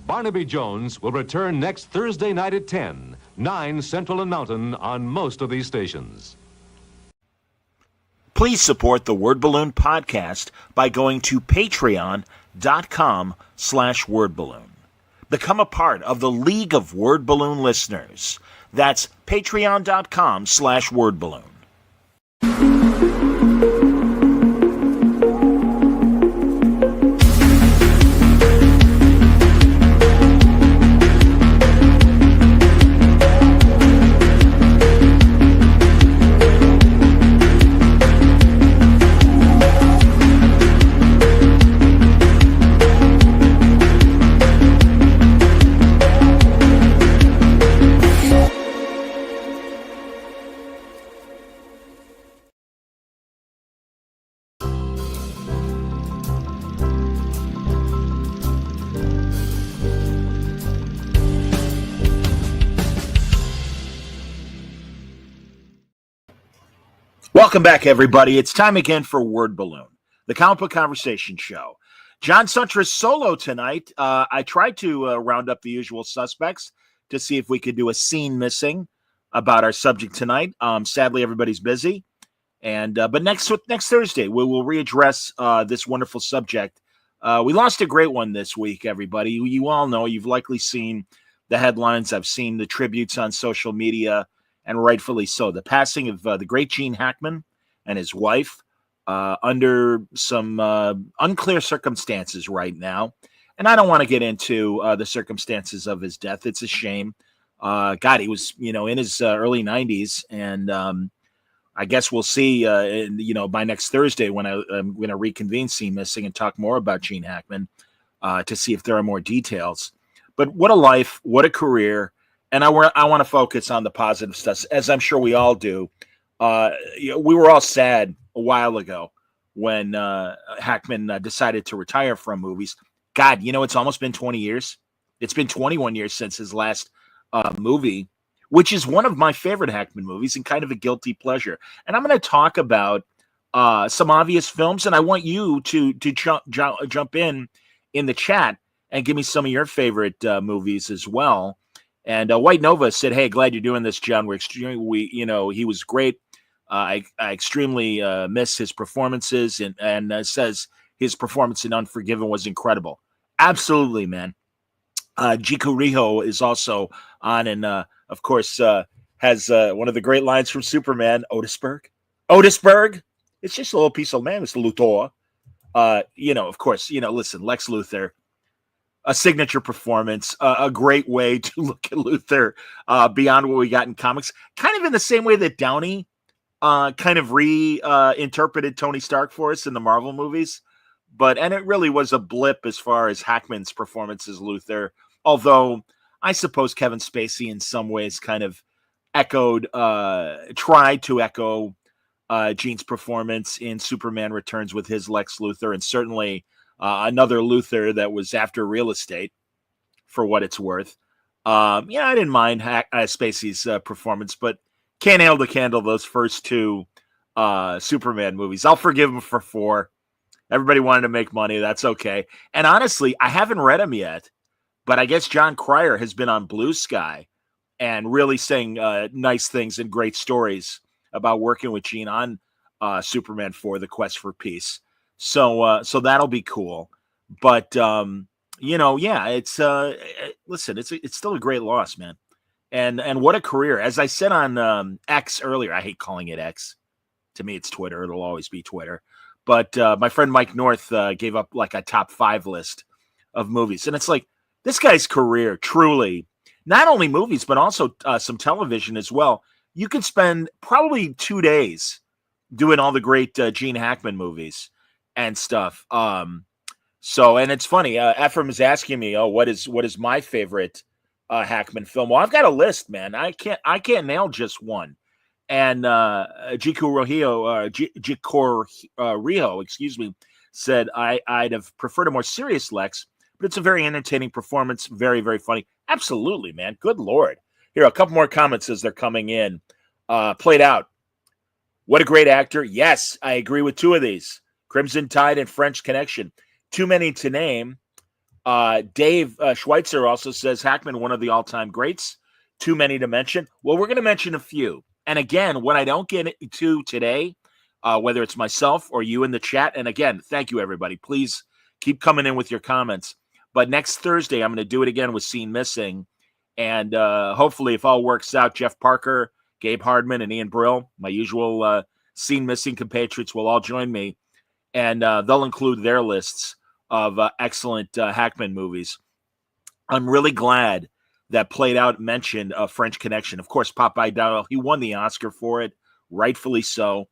Barnaby Jones will return next Thursday night at 10, 9 Central and Mountain on most of these stations. Please support the Word Balloon podcast by going to patreon.com/wordballoon. Become a part of the League of Word Balloon listeners. That's patreon.com/wordballoon. Welcome back, everybody. It's time again for Word Balloon, the comic book conversation show. John Suntra's solo tonight. I tried to round up the usual suspects to see if we could do a scene missing about our subject tonight. Sadly, everybody's busy. But next Thursday, we will readdress this wonderful subject. We lost a great one this week, everybody. You all know, you've likely seen the headlines. I've seen the tributes on social media, and rightfully so. The passing of the great Gene Hackman and his wife under some unclear circumstances right now. And I don't want to get into the circumstances of his death. It's a shame. God, he was, in his early 90s. And I guess we'll see, by next Thursday when I'm going to reconvene Scene Missing and talk more about Gene Hackman to see if there are more details. But what a life, what a career. And I want to focus on the positive stuff, as I'm sure we all do. We were all sad a while ago when Hackman decided to retire from movies. God, it's almost been 20 years. It's been 21 years since his last movie, which is one of my favorite Hackman movies and kind of a guilty pleasure. And I'm going to talk about some obvious films, and I want you to jump in the chat and give me some of your favorite movies as well. And White Nova said, "Hey, glad you're doing this, John. He was great. I extremely miss his performances, and says his performance in Unforgiven was incredible. Absolutely, man." Jiku Riho is also on, and of course has one of the great lines from Superman, Otisburg. It's just a little piece of land, Mr. Luthor. Of course, listen, Lex Luthor. A signature performance, a great way to look at Luthor beyond what we got in comics. Kind of in the same way that Downey kind of reinterpreted Tony Stark for us in the Marvel movies. And it really was a blip as far as Hackman's performance as Luthor. Although I suppose Kevin Spacey in some ways kind of tried to echo Gene's performance in Superman Returns with his Lex Luthor, and certainly another Luthor that was after real estate, for what it's worth. I didn't mind Spacey's performance, but can't hold a candle those first two Superman movies. I'll forgive him for 4. Everybody wanted to make money. That's okay. And honestly, I haven't read them yet, but I guess John Cryer has been on Blue Sky and really saying nice things and great stories about working with Gene on Superman 4, The Quest for Peace. So that'll be cool. But it's listen, it's still a great loss, man. And what a career. As I said on X earlier, I hate calling it X. To me, it's Twitter. It'll always be Twitter. But my friend Mike North gave up like a top 5 list of movies. And it's like, this guy's career, truly, not only movies, but also some television as well. You could spend probably 2 days doing all the great Gene Hackman movies and stuff. And it's funny. Ephraim is asking me, what is my favorite Hackman film? Well, I've got a list, man. I can't nail just one. And Jiku Riho, said I'd have preferred a more serious Lex, but it's a very entertaining performance. Very, very funny. Absolutely, man. Good Lord. Here, a couple more comments as they're coming in. Played out. What a great actor. Yes, I agree with 2 of these. Crimson Tide and French Connection. Too many to name. Dave Schweitzer also says Hackman, one of the all-time greats. Too many to mention. Well, we're going to mention a few. And again, what I don't get to today, whether it's myself or you in the chat, and again, thank you, everybody. Please keep coming in with your comments. But next Thursday, I'm going to do it again with Scene Missing. And hopefully, if all works out, Jeff Parker, Gabe Hardman, and Ian Brill, my usual Scene Missing compatriots, will all join me. And they'll include their lists of excellent Hackman movies. I'm really glad that Played Out mentioned French Connection. Of course, Popeye Doyle, he won the Oscar for it, rightfully so.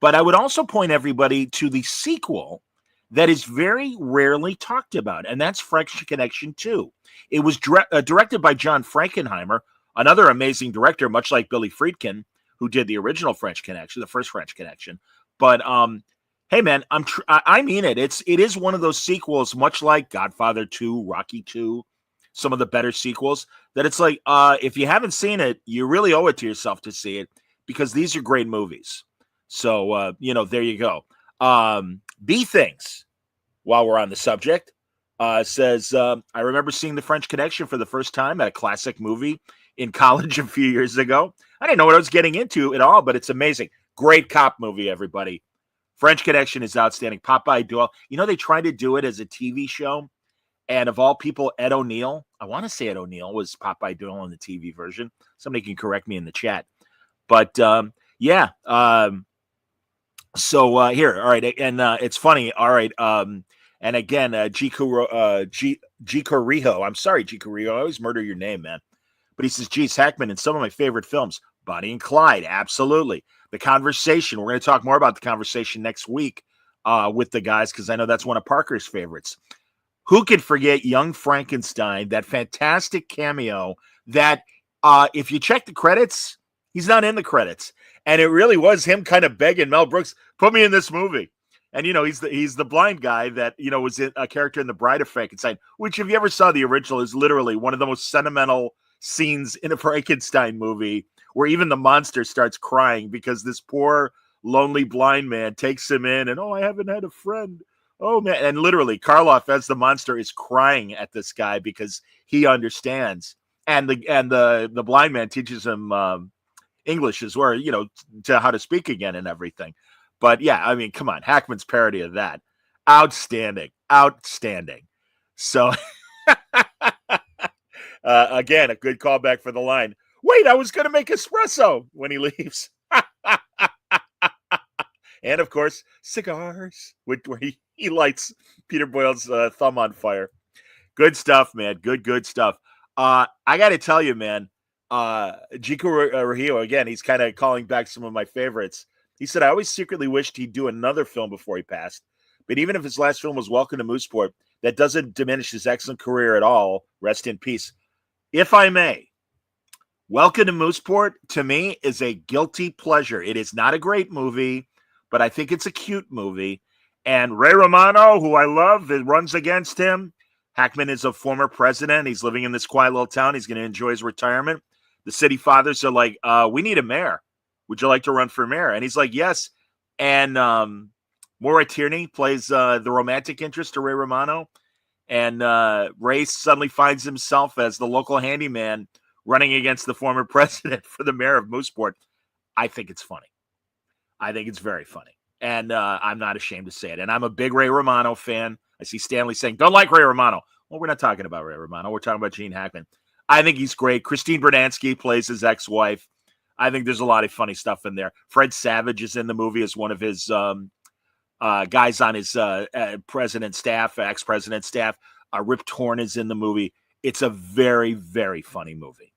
But I would also point everybody to the sequel that is very rarely talked about, and that's French Connection 2. It was directed by John Frankenheimer, another amazing director, much like Billy Friedkin, who did the original French Connection, the first French Connection. But hey, man, I mean it. It is one of those sequels, much like Godfather 2, Rocky 2, some of the better sequels, that it's like, if you haven't seen it, you really owe it to yourself to see it, because these are great movies. So, there you go. B Things, while we're on the subject, says, I remember seeing The French Connection for the first time at a classic movie in college a few years ago. I didn't know what I was getting into at all, but it's amazing. Great cop movie, everybody. French Connection is outstanding. Popeye Doyle. They tried to do it as a TV show. And of all people, Ed O'Neill. I want to say Ed O'Neill was Popeye Doyle in the TV version. Somebody can correct me in the chat. But, yeah. So here, all right. And it's funny. All right. And again, G. Corrijo. I'm sorry, G. Corrijo. I always murder your name, man. But he says, geez, Hackman in some of my favorite films. Bonnie and Clyde. Absolutely. The Conversation. We're going to talk more about The Conversation next week with the guys, because I know that's one of Parker's favorites. Who could forget Young Frankenstein, that fantastic cameo that if you check the credits, he's not in the credits. And it really was him kind of begging Mel Brooks, put me in this movie. And, he's the blind guy that, was a character in The Bride of Frankenstein, which, if you ever saw the original, is literally one of the most sentimental scenes in a Frankenstein movie, where even the monster starts crying because this poor, lonely blind man takes him in and, I haven't had a friend. Oh, man. And literally, Karloff, as the monster, is crying at this guy because he understands. And the blind man teaches him English as well, to how to speak again and everything. But yeah, I mean, come on, Hackman's parody of that. Outstanding. So, again, a good callback for the line. Wait, I was going to make espresso when he leaves. And of course, cigars, where he lights Peter Boyle's thumb on fire. Good stuff, man. Good stuff. I got to tell you, man, Chico Rujillo, again, he's kind of calling back some of my favorites. He said, I always secretly wished he'd do another film before he passed. But even if his last film was Welcome to Mooseport, that doesn't diminish his excellent career at all. Rest in peace. If I may, Welcome to Mooseport, to me, is a guilty pleasure. It is not a great movie, but I think it's a cute movie. And Ray Romano, who I love, that runs against him. Hackman is a former president. He's living in this quiet little town. He's going to enjoy his retirement. The city fathers are like, we need a mayor. Would you like to run for mayor? And he's like, yes. And Maura Tierney plays the romantic interest to Ray Romano. And Ray suddenly finds himself as the local handyman running against the former president for the mayor of Mooseport. I think it's funny. I think it's very funny. And I'm not ashamed to say it. And I'm a big Ray Romano fan. I see Stanley saying, don't like Ray Romano. Well, we're not talking about Ray Romano. We're talking about Gene Hackman. I think he's great. Christine Bernansky plays his ex-wife. I think there's a lot of funny stuff in there. Fred Savage is in the movie as one of his guys on his president's staff, ex-president's staff. Rip Torn is in the movie. It's a very, very funny movie.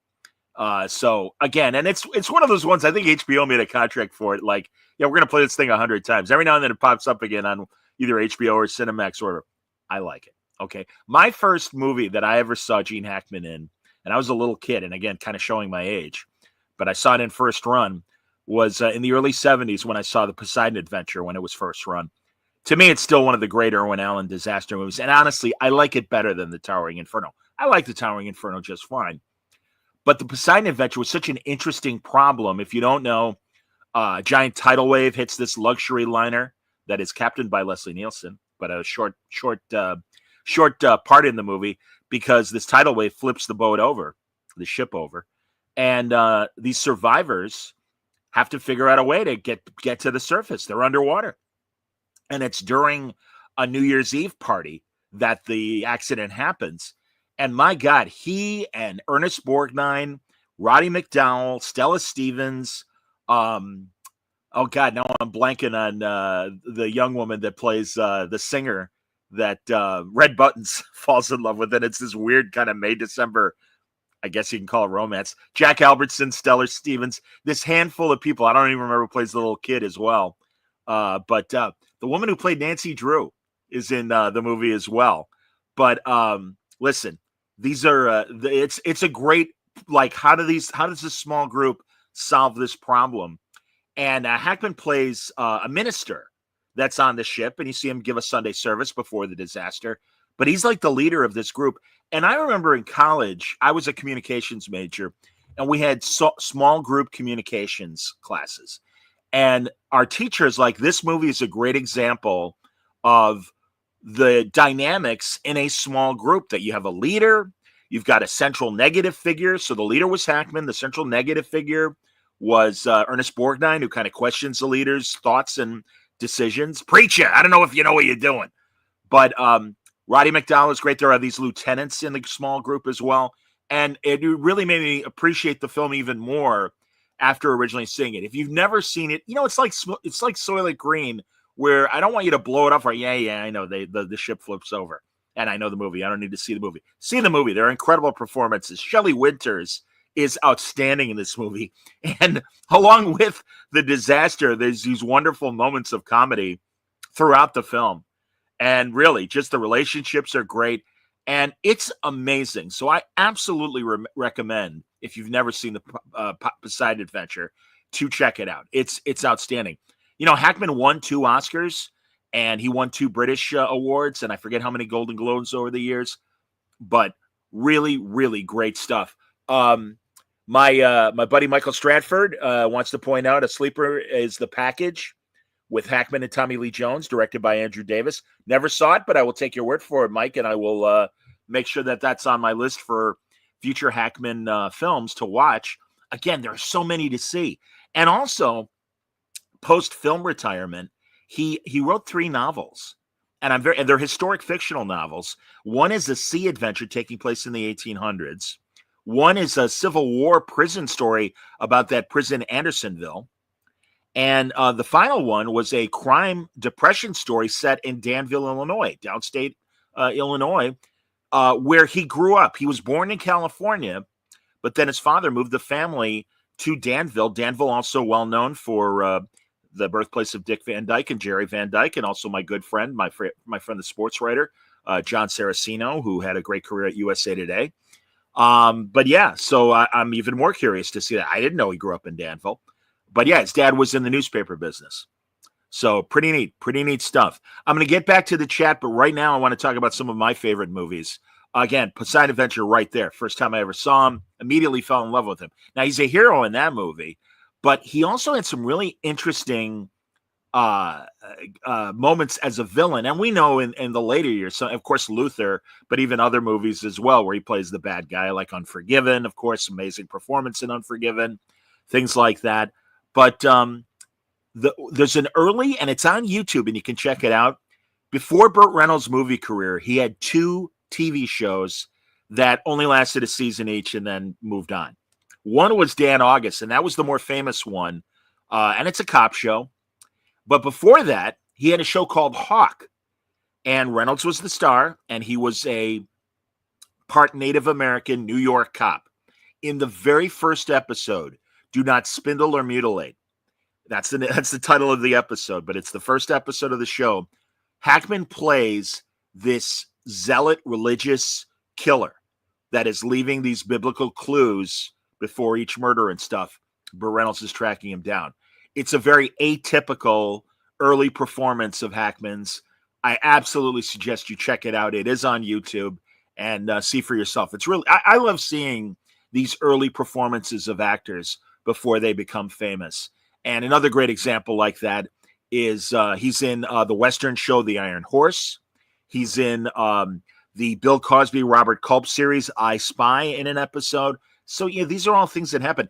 So again, and it's one of those ones, I think HBO made a contract for it. Like, yeah, we're going to play this thing 100 times. Every now and then it pops up again on either HBO or Cinemax or whatever. I like it. Okay. My first movie that I ever saw Gene Hackman in, and I was a little kid, and again, kind of showing my age, but I saw it in first run, was in the early 70s when I saw The Poseidon Adventure when it was first run. To me, it's still one of the great Irwin Allen disaster movies. And honestly, I like it better than The Towering Inferno. I like The Towering Inferno just fine. But The Poseidon Adventure was such an interesting problem. If you don't know, a giant tidal wave hits this luxury liner that is captained by Leslie Nielsen, but a short part in the movie because this tidal wave flips the ship over, and these survivors have to figure out a way to get to the surface. They're underwater, and it's during a New Year's Eve party that the accident happens. And my God, he and Ernest Borgnine, Roddy McDowell, Stella Stevens, oh God, now I'm blanking on the young woman that plays the singer that Red Buttons falls in love with. And it's this weird kind of May, December, I guess you can call it romance. Jack Albertson, Stella Stevens, this handful of people. I don't even remember who plays the little kid as well. But the woman who played Nancy Drew is in the movie as well. But listen, these are it's a great, like, how does this small group solve this problem? And Hackman plays a minister that's on the ship, and you see him give a Sunday service before the disaster. But he's like the leader of this group. And I remember in college, I was a communications major, and we had small group communications classes. And our teachers, like, this movie is a great example of the dynamics in a small group, that you have a leader, you've got a central negative figure. So the leader was Hackman. The central negative figure was Ernest Borgnine, who kind of questions the leader's thoughts and decisions. Preacher, I don't know if you know what you're doing. But Roddy McDowell is great. There are these lieutenants in the small group as well. And it really made me appreciate the film even more after originally seeing it. If you've never seen it, it's like Soylent Green, where I don't want you to blow it up. Or I know the ship flips over, and I know the movie. I don't need to see the movie. See the movie. There are incredible performances. Shelley Winters is outstanding in this movie, and along with the disaster, there's these wonderful moments of comedy throughout the film, and really, just the relationships are great, and it's amazing. So I absolutely recommend, if you've never seen the Poseidon Adventure, to check it out. It's outstanding. Hackman won 2 Oscars, and he won 2 British awards, and I forget how many Golden Globes over the years, but really, really great stuff. My buddy Michael Stratford wants to point out A Sleeper is the Package with Hackman and Tommy Lee Jones, directed by Andrew Davis. Never saw it, but I will take your word for it, Mike, and I will make sure that that's on my list for future Hackman films to watch. Again, there are so many to see. And also, post-film retirement, he wrote 3 novels. And they're historic fictional novels. One is a sea adventure taking place in the 1800s. One is a Civil War prison story about that prison Andersonville. And the final one was a crime depression story set in Danville, Illinois, downstate Illinois, where he grew up. He was born in California, but then his father moved the family to Danville. Danville, also well known for the birthplace of Dick Van Dyke and Jerry Van Dyke, and also my good friend, my friend, the sports writer, John Saraceno, who had a great career at USA Today. But yeah, so I'm even more curious to see that. I didn't know he grew up in Danville, but yeah, his dad was in the newspaper business. So pretty neat stuff. I'm going to get back to the chat, but right now I want to talk about some of my favorite movies. Again, Poseidon Adventure right there. First time I ever saw him, immediately fell in love with him. Now, he's a hero in that movie, but he also had some really interesting moments as a villain. And we know in the later years, so of course, Luther, but even other movies as well, where he plays the bad guy, like Unforgiven, of course, amazing performance in Unforgiven, things like that. But there's an early, and it's on YouTube, and you can check it out. Before Burt Reynolds' movie career, he had 2 TV shows that only lasted a season each and then moved on. One was Dan August, and that was the more famous one, and it's a cop show. But before that, he had a show called Hawk, and Reynolds was the star, and he was a part Native American New York cop. In the very first episode, Do Not Spindle or Mutilate. That's the title of the episode, but it's the first episode of the show. Hackman plays this zealot religious killer that is leaving these biblical clues before each murder and stuff. Burt Reynolds is tracking him down. It's a very atypical early performance of Hackman's. I absolutely suggest you check it out. It is on YouTube, and see for yourself. It's really, I love seeing these early performances of actors before they become famous. And another great example like that is he's in the Western show The Iron Horse. He's in the Bill Cosby, Robert Culp series, I Spy, in an episode. So, these are all things that happen.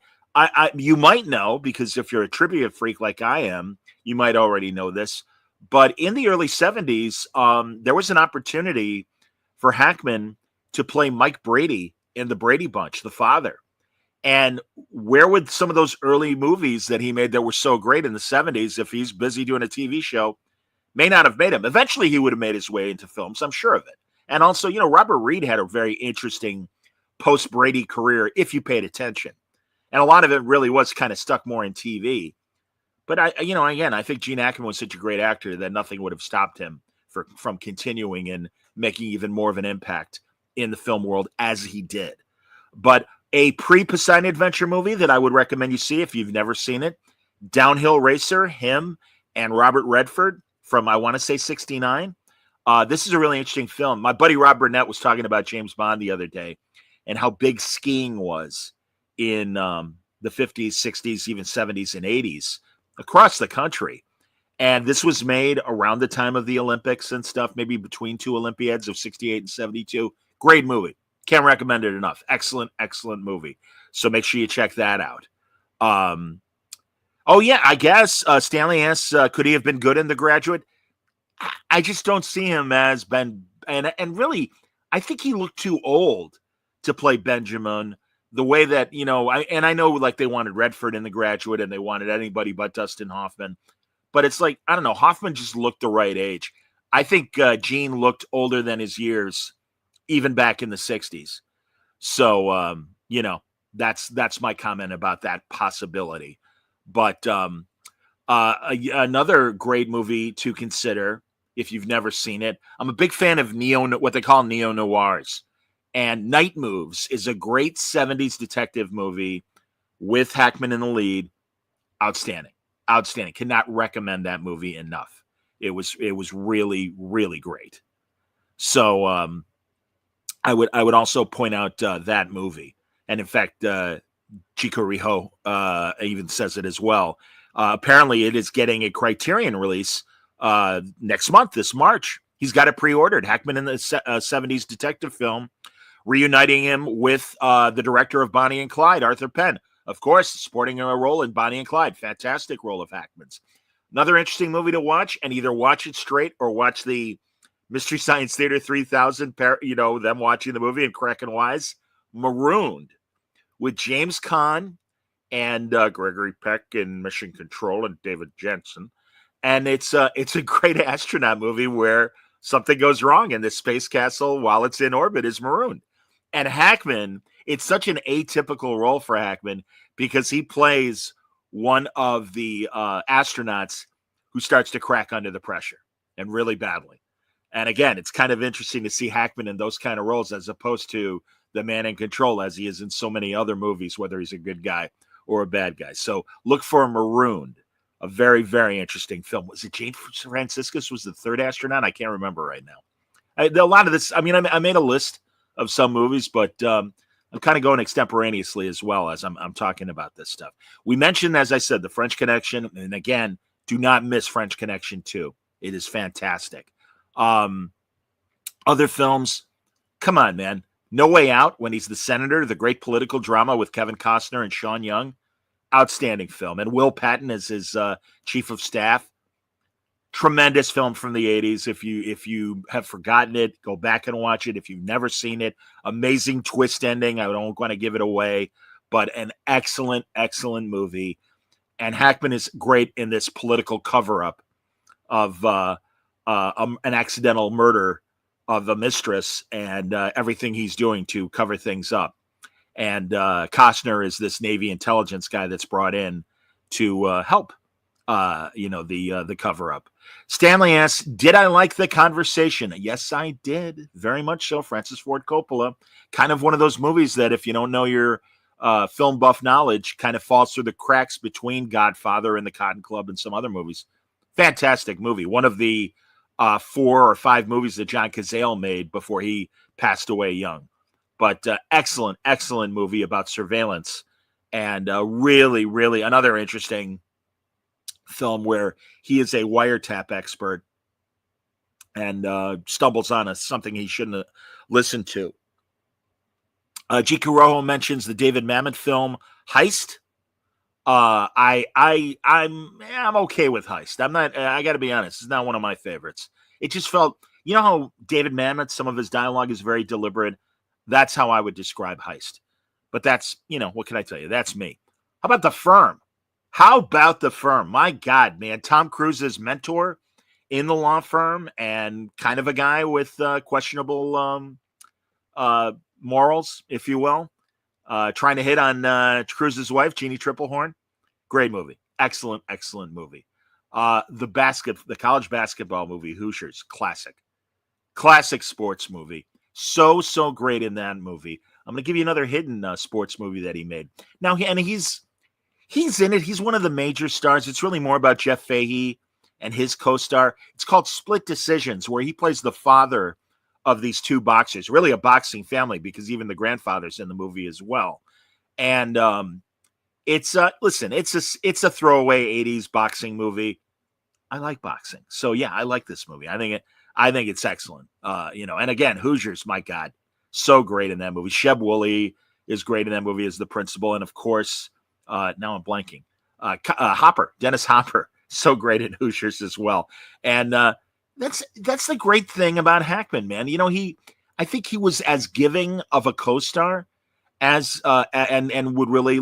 You might know, because if you're a trivia freak like I am, you might already know this. But in the early 70s, there was an opportunity for Hackman to play Mike Brady in the Brady Bunch, the father. And where would some of those early movies that he made that were so great in the 70s, if he's busy doing a TV show, may not have made him? Eventually, he would have made his way into films, I'm sure of it. And also, Robert Reed had a very interesting post-Brady career, if you paid attention. And a lot of it really was kind of stuck more in TV. But I think Gene Hackman was such a great actor that nothing would have stopped him from continuing and making even more of an impact in the film world as he did. But a pre-Poseidon Adventure movie that I would recommend you see if you've never seen it, Downhill Racer, him and Robert Redford from, I want to say, 69. This is a really interesting film. My buddy Rob Burnett was talking about James Bond the other day and how big skiing was in the 50s, 60s, even 70s and 80s across the country. And this was made around the time of the Olympics and stuff, maybe between two Olympiads of 68 and 72. Great movie. Can't recommend it enough. Excellent, excellent movie. So make sure you check that out. I guess Stanley asks, could he have been good in The Graduate? I just don't see him as Ben. And really, I think he looked too old to play Benjamin the way that, I know like they wanted Redford in The Graduate and they wanted anybody but Dustin Hoffman. But it's like, I don't know, Hoffman just looked the right age. I think Gene looked older than his years, even back in the 60s. So, that's my comment about that possibility. But another great movie to consider if you've never seen it. I'm a big fan of what they call neo-noirs. And Night Moves is a great 70s detective movie with Hackman in the lead. Outstanding. Outstanding. Cannot recommend that movie enough. It was really, really great. So I would also point out that movie. And in fact, Chico Rijo even says it as well. Apparently, it is getting a Criterion release next month, this March. He's got it pre-ordered. Hackman in the 70s detective film, reuniting him with the director of Bonnie and Clyde, Arthur Penn. Of course, sporting a role in Bonnie and Clyde. Fantastic role of Hackman's. Another interesting movie to watch, and either watch it straight or watch the Mystery Science Theater 3000, them watching the movie and cracking wise. Marooned, with James Caan and Gregory Peck in Mission Control and David Jensen. And it's a great astronaut movie where something goes wrong and the space castle, while it's in orbit, is marooned. And Hackman, it's such an atypical role for Hackman because he plays one of the astronauts who starts to crack under the pressure, and really badly. And again, it's kind of interesting to see Hackman in those kind of roles as opposed to the man in control as he is in so many other movies, whether he's a good guy or a bad guy. So look for Marooned, a very, very interesting film. Was it Jane Franciscus was the third astronaut? I can't remember right now. A lot of this, I made a list of some movies, but I'm kind of going extemporaneously as well as I'm talking about this stuff. We mentioned, as I said, The French Connection. And again, do not miss French Connection 2. It is fantastic. Other films, come on, man. No Way Out, when he's the senator, the great political drama with Kevin Costner and Sean Young. Outstanding film. And Will Patton as his chief of staff. Tremendous film from the 80s. If you have forgotten it, go back and watch it. If you've never seen it, amazing twist ending. I don't want to give it away, but an excellent, excellent movie. And Hackman is great in this political cover-up of an accidental murder of a mistress and everything he's doing to cover things up. And Costner is this Navy intelligence guy that's brought in to help, the cover-up. Stanley asks, did I like The Conversation? Yes, I did. Very much so. Francis Ford Coppola. Kind of one of those movies that if you don't know your film buff knowledge, kind of falls through the cracks between Godfather and The Cotton Club and some other movies. Fantastic movie. One of the 4 or 5 movies that John Cazale made before he passed away young. But excellent, excellent movie about surveillance. And really, really another interesting film where he is a wiretap expert and stumbles on something he shouldn't have listened to. G. Rojo mentions the David Mamet film Heist. I'm okay with Heist. I'm not. I got to be honest. It's not one of my favorites. It just felt. You know how David Mamet, some of his dialogue is very deliberate. That's how I would describe Heist. But that's, what can I tell you? That's me. How about The Firm? My God, man. Tom Cruise's mentor in the law firm and kind of a guy with questionable morals, if you will. Trying to hit on Cruise's wife, Jeannie Triplehorn. Great movie. Excellent, excellent movie. The college basketball movie, Hoosiers, classic sports movie. So great in that movie. I'm going to give you another hidden sports movie that he made. Now, he's in it. He's one of the major stars. It's really more about Jeff Fahey and his co-star. It's called Split Decisions, where he plays the father of these two boxers, really a boxing family, because even the grandfather's in the movie as well. And it's a throwaway 80s boxing movie. I like boxing. So yeah, I like this movie. I think it's excellent. And again, Hoosiers, my God, so great in that movie. Sheb Woolley is great in that movie as the principal. And of course, now I'm blanking. Dennis Hopper, so great in Hoosiers as well. And that's the great thing about Hackman, man. I think he was as giving of a co-star as and would really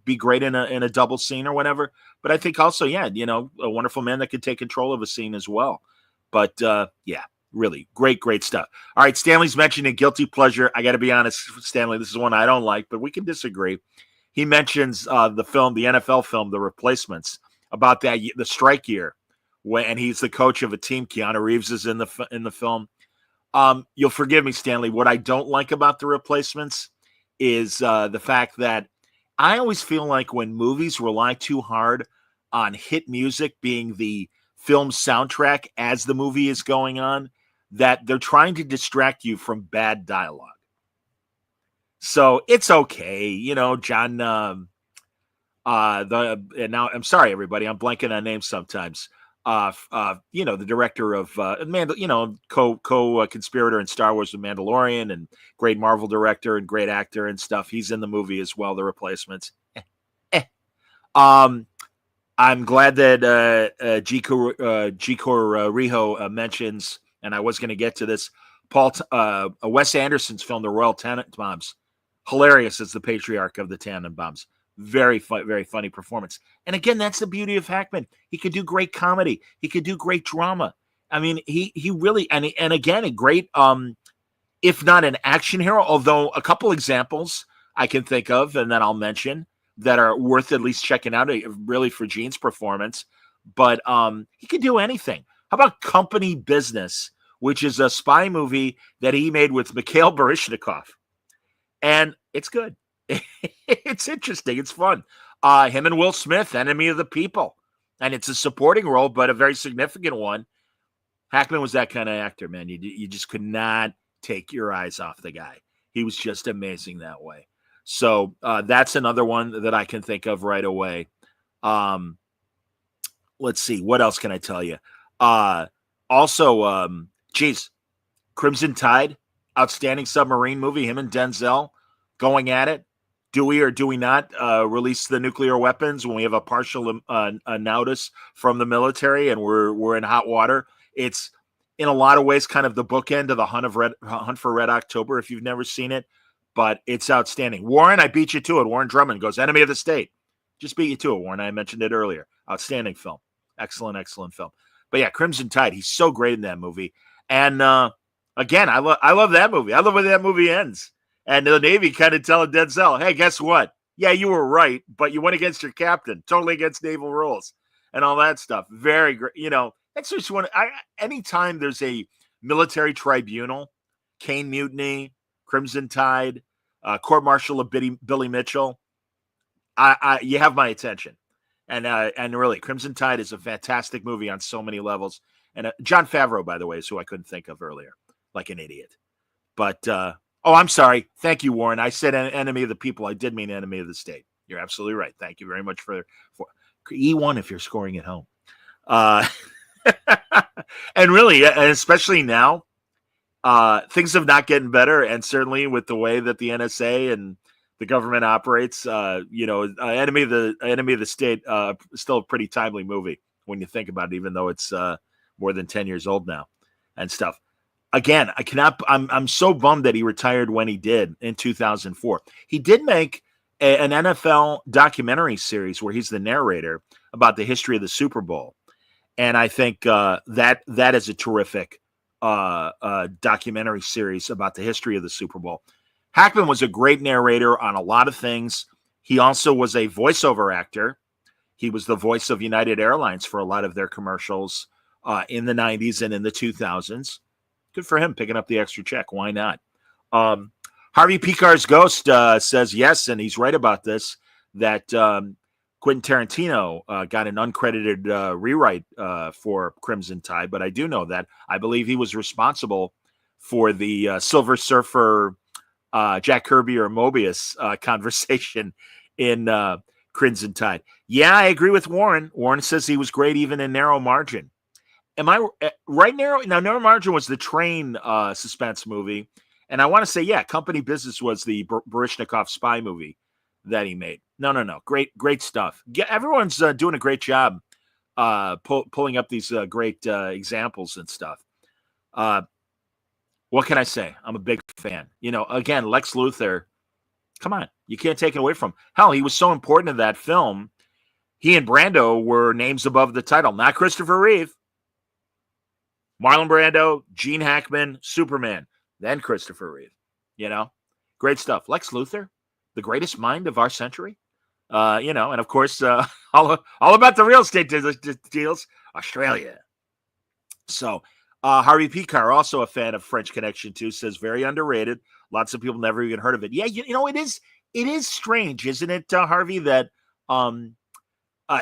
be great in a double scene or whatever. But I think also, a wonderful man that could take control of a scene as well. But really great stuff. All right, Stanley's mentioning Guilty Pleasure. I got to be honest, Stanley, this is one I don't like, but we can disagree. He mentions the NFL film, The Replacements, about the strike year, and he's the coach of a team. Keanu Reeves is in the film. You'll forgive me, Stanley. What I don't like about The Replacements is the fact that I always feel like when movies rely too hard on hit music being the film soundtrack as the movie is going on, that they're trying to distract you from bad dialogue. So it's okay, John. Now I'm sorry, everybody. I'm blanking on names sometimes. The director of co-conspirator in Star Wars The Mandalorian, and great Marvel director and great actor and stuff. He's in the movie as well, The Replacements. I'm glad that Gicor Rijo mentions, and I was going to get to this, Wes Anderson's film, The Royal Tenenbaums. Hilarious as the patriarch of the Tannenbaums. Very funny performance. And again, that's the beauty of Hackman. He could do great comedy. He could do great drama. I mean, he really, and again, a great, if not an action hero, although a couple examples I can think of, and then I'll mention, that are worth at least checking out, really, for Gene's performance. But he could do anything. How about Company Business, which is a spy movie that he made with Mikhail Baryshnikov? And it's good. It's interesting. It's fun. Him and Will Smith, Enemy of the People. And it's a supporting role, but a very significant one. Hackman was that kind of actor, man. You just could not take your eyes off the guy. He was just amazing that way. So that's another one that I can think of right away. Let's see. What else can I tell you? Also, Crimson Tide, outstanding submarine movie. Him and Denzel going at it. Do we or do we not release the nuclear weapons when we have a partial notice from the military and we're in hot water? It's in a lot of ways kind of the bookend of the Hunt for Red October, if you've never seen it. But it's outstanding. Warren, I beat you to it. Warren Drummond goes, Enemy of the State. Just beat you to it, Warren. I mentioned it earlier. Outstanding film. Excellent film. But yeah, Crimson Tide. He's so great in that movie. And again, I love that movie. I love when that movie ends. And the Navy kind of telling Denzel, hey, guess what? Yeah, you were right, but you went against your captain. Totally against naval rules and all that stuff. Very great. That's just one. Anytime there's a military tribunal, Caine Mutiny, Crimson Tide, Court Martial of Billy Mitchell, you have my attention. And really, Crimson Tide is a fantastic movie on so many levels. And Jon Favreau, by the way, is who I couldn't think of earlier, like an idiot. But I'm sorry. Thank you, Warren. I said Enemy of the People. I did mean Enemy of the State. You're absolutely right. Thank you very much for E1 if you're scoring at home. And really, and especially now, things have not getting better, and certainly with the way that the NSA and the government operates, enemy of the state, still a pretty timely movie when you think about it, even though it's more than 10 years old now and stuff. Again, I'm so bummed that he retired when he did in 2004. He did make an NFL documentary series where he's the narrator about the history of the Super Bowl. And I think that is a terrific documentary series about the history of the Super Bowl. Hackman was a great narrator on a lot of things. He also was a voiceover actor. He was the voice of United Airlines for a lot of their commercials in the 90s and in the 2000s. Good for him picking up the extra check. Why not? Harvey Picar's Ghost says yes, and he's right about this, that Quentin Tarantino got an uncredited rewrite for Crimson Tide, but I do know that. I believe he was responsible for the Silver Surfer, Jack Kirby or Mobius conversation in Crimson Tide. Yeah, I agree with Warren. Warren says he was great even in Narrow Margin. Am I right? Narrow Margin was the train suspense movie. And I want to say, yeah, Company Business was the Baryshnikov spy movie that he made. No. Great stuff. Everyone's doing a great job pulling up these great examples and stuff. What can I say? I'm a big fan. Again, Lex Luthor, come on. You can't take it away from him. Hell, he was so important in that film. He and Brando were names above the title, not Christopher Reeve. Marlon Brando, Gene Hackman, Superman, then Christopher Reeve. Great stuff. Lex Luthor, the greatest mind of our century. And of course, all about the real estate deals, Australia. So Harvey Picar, also a fan of French Connection 2, says very underrated. Lots of people never even heard of it. Yeah, it is strange, isn't it, Harvey, that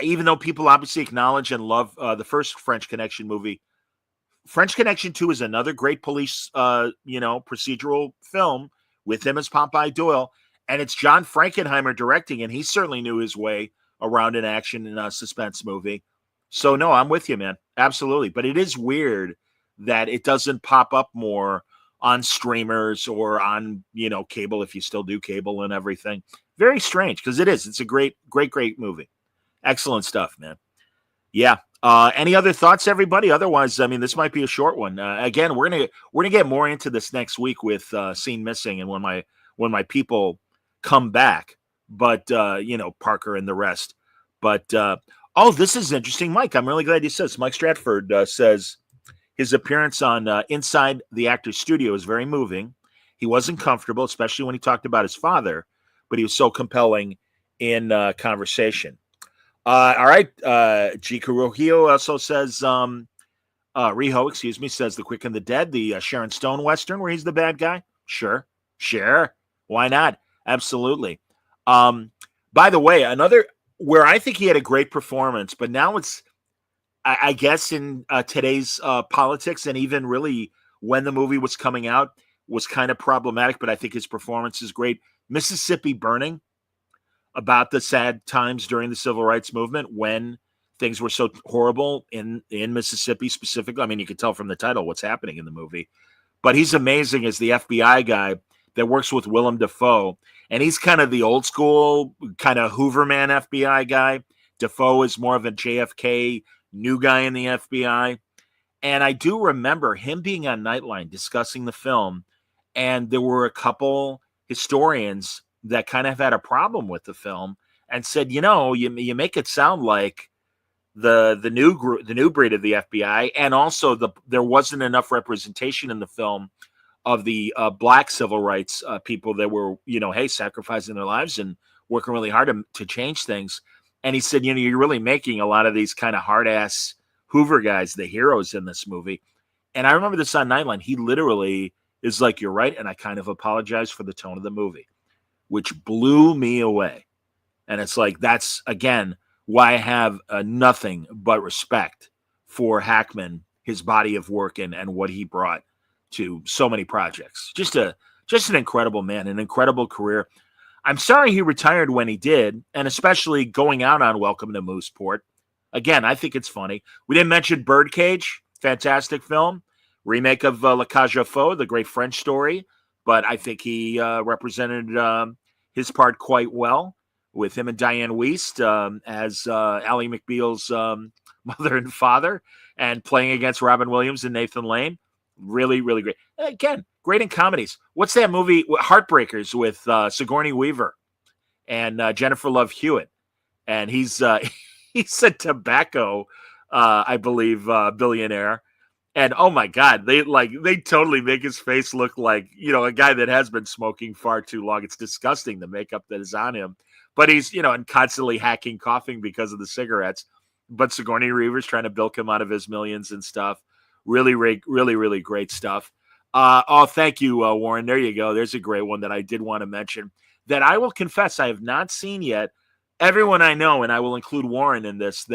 even though people obviously acknowledge and love the first French Connection movie, French Connection 2 is another great police, procedural film with him as Popeye Doyle. And it's John Frankenheimer directing, and he certainly knew his way around an action and suspense movie. So, no, I'm with you, man. Absolutely. But it is weird that it doesn't pop up more on streamers or on, cable, if you still do cable and everything. Very strange, because it is. It's a great movie. Excellent stuff, man. Yeah. Any other thoughts, everybody? Otherwise, this might be a short one. Again, we're gonna get more into this next week with Scene Missing and when my people come back. But Parker and the rest. But this is interesting, Mike. I'm really glad you said this. Mike Stratford says his appearance on Inside the Actor's Studio is very moving. He wasn't comfortable, especially when he talked about his father, but he was so compelling in conversation. All right. G. Kurohio also says, Riho, says The Quick and the Dead, the Sharon Stone Western where he's the bad guy. Sure. Why not? Absolutely. By the way, another where I think he had a great performance, but now it's, I guess in today's politics and even really when the movie was coming out was kind of problematic, but I think his performance is great. Mississippi Burning, about the sad times during the civil rights movement when things were so horrible in Mississippi specifically. You could tell from the title what's happening in the movie. But he's amazing as the FBI guy that works with Willem Dafoe. And he's kind of the old school, kind of Hooverman FBI guy. Dafoe is more of a JFK new guy in the FBI. And I do remember him being on Nightline discussing the film. And there were a couple historians that kind of had a problem with the film and said, you make it sound like the new breed of the FBI, and also there wasn't enough representation in the film of the black civil rights people that were sacrificing their lives and working really hard to change things. And he said, you're really making a lot of these kind of hard ass Hoover guys the heroes in this movie. And I remember this on Nightline. He literally is like, you're right, and I kind of apologize for the tone of the movie, which blew me away. And it's like, that's, again, why I have nothing but respect for Hackman, his body of work, and what he brought to so many projects. Just an incredible man, an incredible career. I'm sorry he retired when he did, and especially going out on Welcome to Mooseport. Again, I think it's funny. We didn't mention Birdcage. fantastic film. Remake of La Cage aux Folles, the great French story. But I think he represented his part quite well with him and Diane Wiest as Ally McBeal's mother and father, and playing against Robin Williams and Nathan Lane. Really, really great. Again, great in comedies. What's that movie, Heartbreakers, with Sigourney Weaver and Jennifer Love Hewitt? And he's he's a tobacco, I believe, billionaire. And oh my God, they totally make his face look like, a guy that has been smoking far too long. It's disgusting, the makeup that is on him. But he's, and constantly hacking, coughing because of the cigarettes. But Sigourney Weaver's trying to bilk him out of his millions and stuff. Really, really, really great stuff. Thank you, Warren. There you go. There's a great one that I did want to mention that I will confess I have not seen yet. Everyone I know, and I will include Warren in this,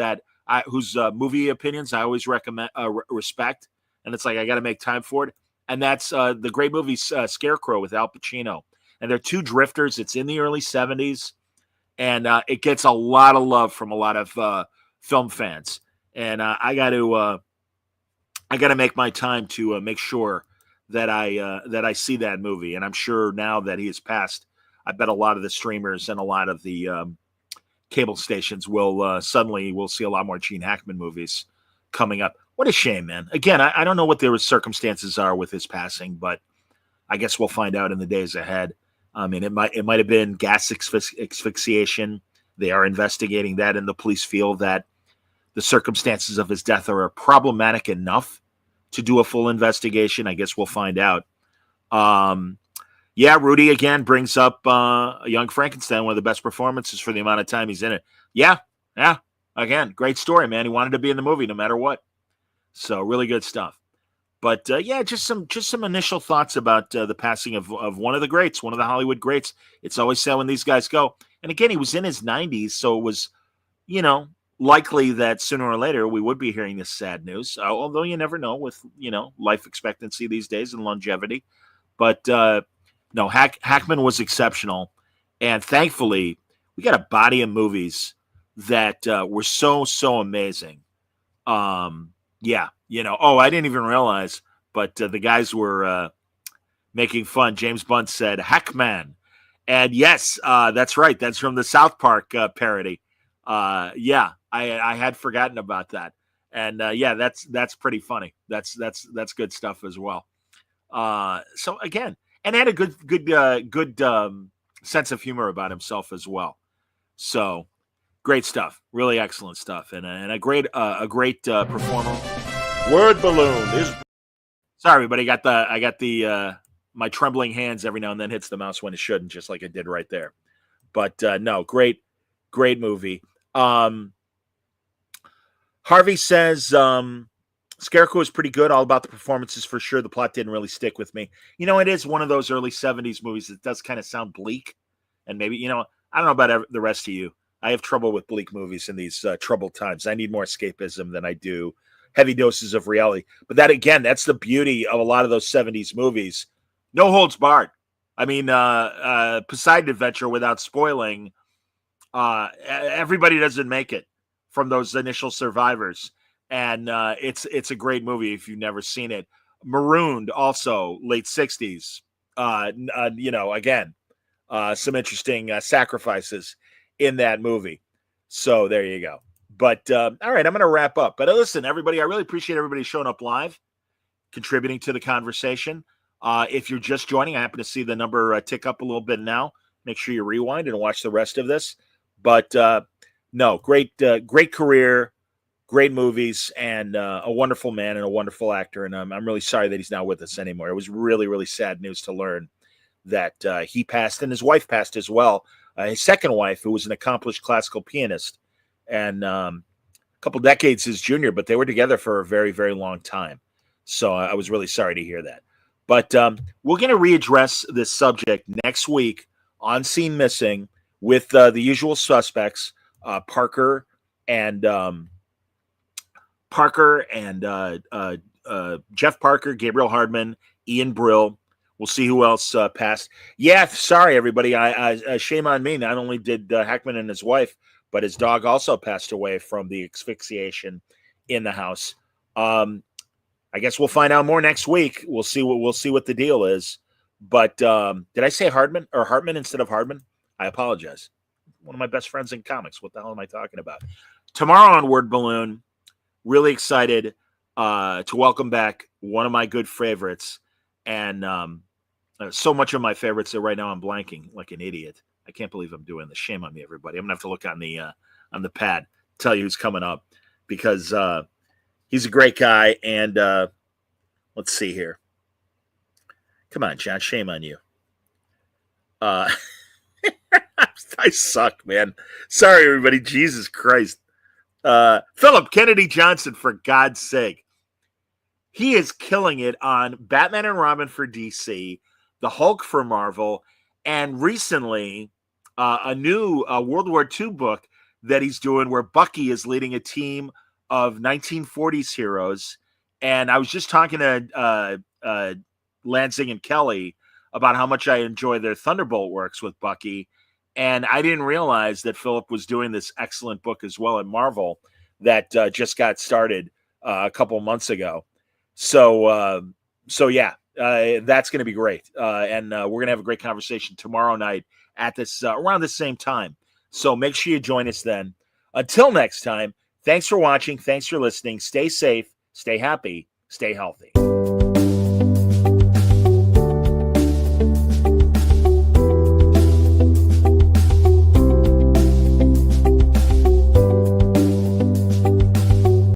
whose movie opinions I always recommend, respect. And it's like, I got to make time for it. And that's the great movie Scarecrow with Al Pacino. And they're two drifters. It's in the early 70s. And it gets a lot of love from a lot of film fans. And I got to make my time to make sure that I see that movie. And I'm sure now that he has passed, I bet a lot of the streamers and a lot of the cable stations will suddenly we'll see a lot more Gene Hackman movies coming up. What a shame, man. Again, I don't know what the circumstances are with his passing, but I guess we'll find out in the days ahead. I mean, it might have been gas asphyxiation. They are investigating that, and the police feel that the circumstances of his death are problematic enough to do a full investigation. I guess we'll find out. Yeah, Rudy again brings up Young Frankenstein, one of the best performances for the amount of time he's in it. Yeah. Again, great story, man. He wanted to be in the movie no matter what. So really good stuff. But just some initial thoughts about the passing of one of the greats, one of the Hollywood greats. It's always sad when these guys go. And again, he was in his 90s, so it was, likely that sooner or later we would be hearing this sad news. Although you never know with life expectancy these days and longevity. But no, Hackman was exceptional, and thankfully we got a body of movies that were so amazing. Yeah, I didn't even realize, but the guys were making fun. James Blunt said Hackman, and yes, that's right. That's from the South Park parody. Yeah, I had forgotten about that, and yeah, that's pretty funny. That's good stuff as well. So again, and had a good sense of humor about himself as well. So great stuff, really excellent stuff, and a great performer. Word balloon is. Sorry, everybody. I got the my trembling hands every now and then hits the mouse when it shouldn't, just like it did right there. But no, great movie. Harvey says Scarecrow is pretty good. All about the performances for sure. The plot didn't really stick with me. It is one of those early 70s movies that does kind of sound bleak. And maybe, I don't know about the rest of you. I have trouble with bleak movies in these troubled times. I need more escapism than I do heavy doses of reality. But that's the beauty of a lot of those 70s movies. No holds barred. I mean, Poseidon Adventure, without spoiling, everybody doesn't make it from those initial survivors. And it's a great movie if you've never seen it. Marooned, also late 60s. Again, some interesting sacrifices in that movie. So there you go. But all right, I'm going to wrap up. But listen, everybody, I really appreciate everybody showing up live, contributing to the conversation. If you're just joining, I happen to see the number tick up a little bit now. Make sure you rewind and watch the rest of this. But no, great career, great movies, and a wonderful man and a wonderful actor. And I'm really sorry that he's not with us anymore. It was really, really sad news to learn that he passed, and his wife passed as well. His second wife, who was an accomplished classical pianist, and a couple decades his junior, but they were together for a very, very long time. So I was really sorry to hear that. But we're going to readdress this subject next week on Scene Missing with the usual suspects, Parker and Jeff Parker, Gabriel Hardman, Ian Brill. We'll see who else passed. Yeah, sorry, everybody. I shame on me. Not only did Hackman and his wife, but his dog also passed away from the asphyxiation in the house. I guess we'll find out more next week. We'll see what the deal is. But did I say Hardman or Hartman instead of Hardman? I apologize. One of my best friends in comics. What the hell am I talking about? Tomorrow on Word Balloon, really excited to welcome back one of my good favorites. And so much of my favorites that right now I'm blanking like an idiot. I can't believe I'm doing this. Shame on me, everybody. I'm going to have to look on the pad, tell you who's coming up, because he's a great guy. And let's see here. Come on, John. Shame on you. I suck, man. Sorry, everybody. Jesus Christ. Philip Kennedy Johnson, for God's sake. He is killing it on Batman and Robin for DC, the Hulk for Marvel, and recently a new World War II book that he's doing where Bucky is leading a team of 1940s heroes. And I was just talking to Lansing and Kelly about how much I enjoy their Thunderbolt works with Bucky. And I didn't realize that Philip was doing this excellent book as well at Marvel that just got started a couple months ago. So yeah, that's going to be great. And we're going to have a great conversation tomorrow night at this around the same time. So make sure you join us then. Until next time, thanks for watching. Thanks for listening. Stay safe, stay happy, stay healthy.